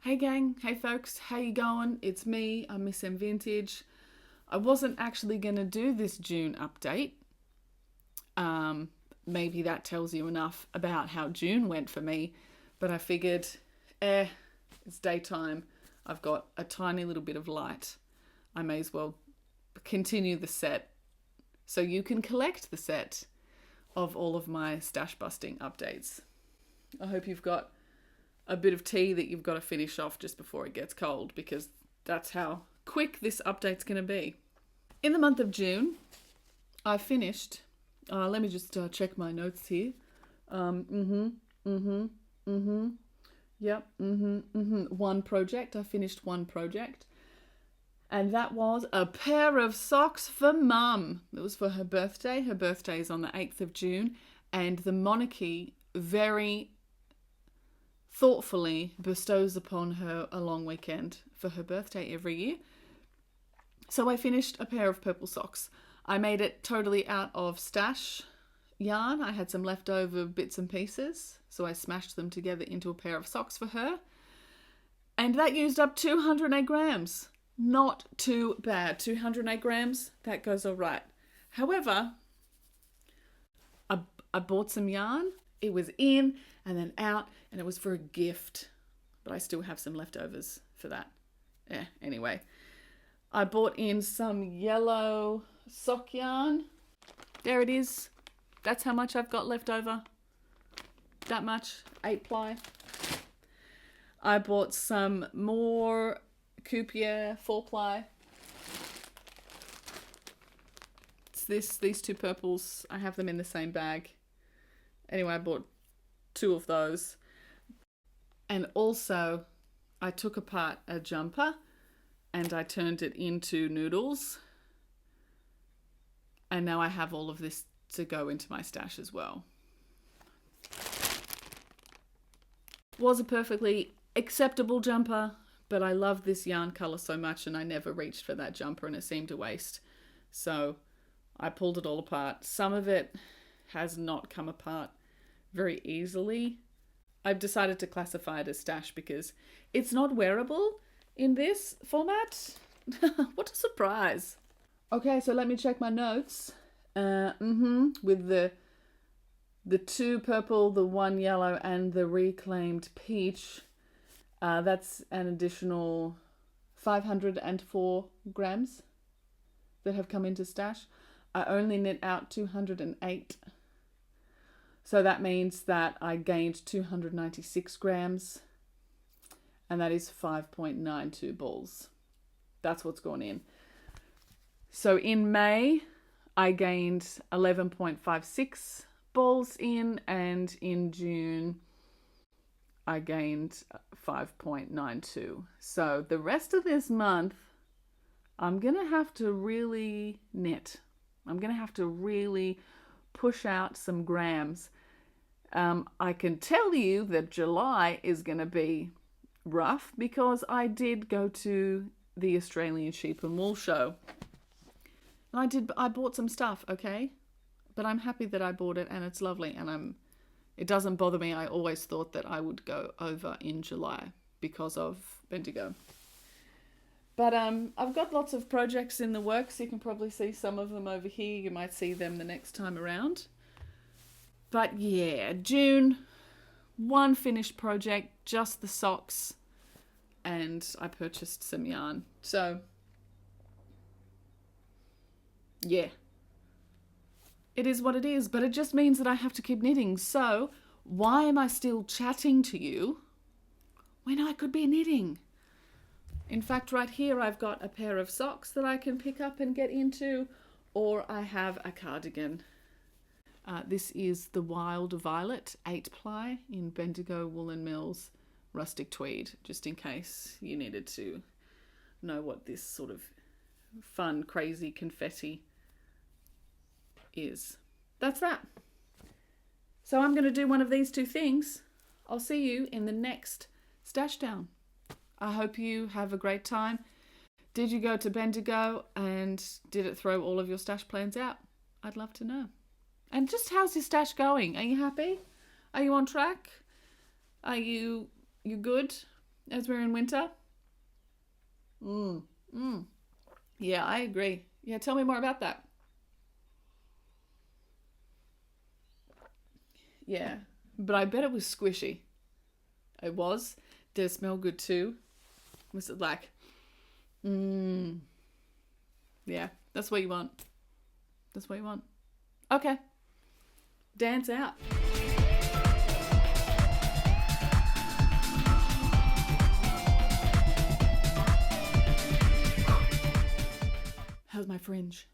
Hey gang, hey folks, how you going? It's me, I'm Miss M Vintage. I wasn't actually going to do this June update. Maybe that tells you enough about how June went for me, but I figured, it's daytime. I've got a tiny little bit of light. I may as well continue the set so you can collect the set of all of my stash busting updates. I hope you've got a bit of tea that you've got to finish off just before it gets cold, because that's how quick this update's going to be. In the month of June, I finished, let me just check my notes here. Yep, one project. I finished one project. And that was a pair of socks for Mum. It was for her birthday. Her birthday is on the 8th of June. And the monarchy very thoughtfully bestows upon her a long weekend for her birthday every year. So I finished a pair of purple socks. I made it totally out of stash yarn. I had some leftover bits and pieces, so I smashed them together into a pair of socks for her. And that used up 208 grams. Not too bad. 208 grams, that goes all right. However, I bought some yarn. It was in and then out, and it was for a gift. But I still have some leftovers for that. Yeah, anyway. I bought in some yellow sock yarn. There it is. That's how much I've got left over. That much. 8-ply. I bought some more Coupier 4-ply. It's these two purples. I have them in the same bag. Anyway, I bought 2 of those. And also, I took apart a jumper and I turned it into noodles. And now I have all of this to go into my stash as well. Was a perfectly acceptable jumper, but I love this yarn color so much and I never reached for that jumper and it seemed a waste. So I pulled it all apart. Some of it has not come apart very easily. I've decided to classify it as stash because it's not wearable in this format. What a surprise. Okay, so let me check my notes. With the 2 purple, the 1 yellow, and the reclaimed peach, that's an additional 504 grams that have come into stash. I only knit out 208. So that means that I gained 296 grams, and that is 5.92 balls. That's what's gone in. So in May, I gained 11.56 balls in, and in June, I gained 5.92. So the rest of this month, I'm going to have to really knit. I'm going to have to really push out some grams. I can tell you that July is going to be rough because I did go to the Australian Sheep and Wool Show. And I bought some stuff, okay? But I'm happy that I bought it and it's lovely and it doesn't bother me. I always thought that I would go over in July because of Bendigo. But I've got lots of projects in the works. You can probably see some of them over here. You might see them the next time around. But yeah, June, 1 finished project, just the socks, and I purchased some yarn. So, yeah. It is what it is, but it just means that I have to keep knitting. So, why am I still chatting to you when I could be knitting? In fact, right here I've got a pair of socks that I can pick up and get into, or I have a cardigan. This is the Wild Violet 8-ply in Bendigo Woolen Mills Rustic Tweed, just in case you needed to know what this sort of fun, crazy confetti is. That's that. So I'm going to do one of these 2 things. I'll see you in the next Stash Down. I hope you have a great time. Did you go to Bendigo and did it throw all of your stash plans out? I'd love to know. And just how's your stash going? Are you happy? Are you on track? Are you good? as we're in winter. Yeah, I agree. Yeah, tell me more about that. Yeah, but I bet it was squishy. It was. Did it smell good too? Was it like, yeah, that's what you want. That's what you want. Okay, dance out. How's my fringe?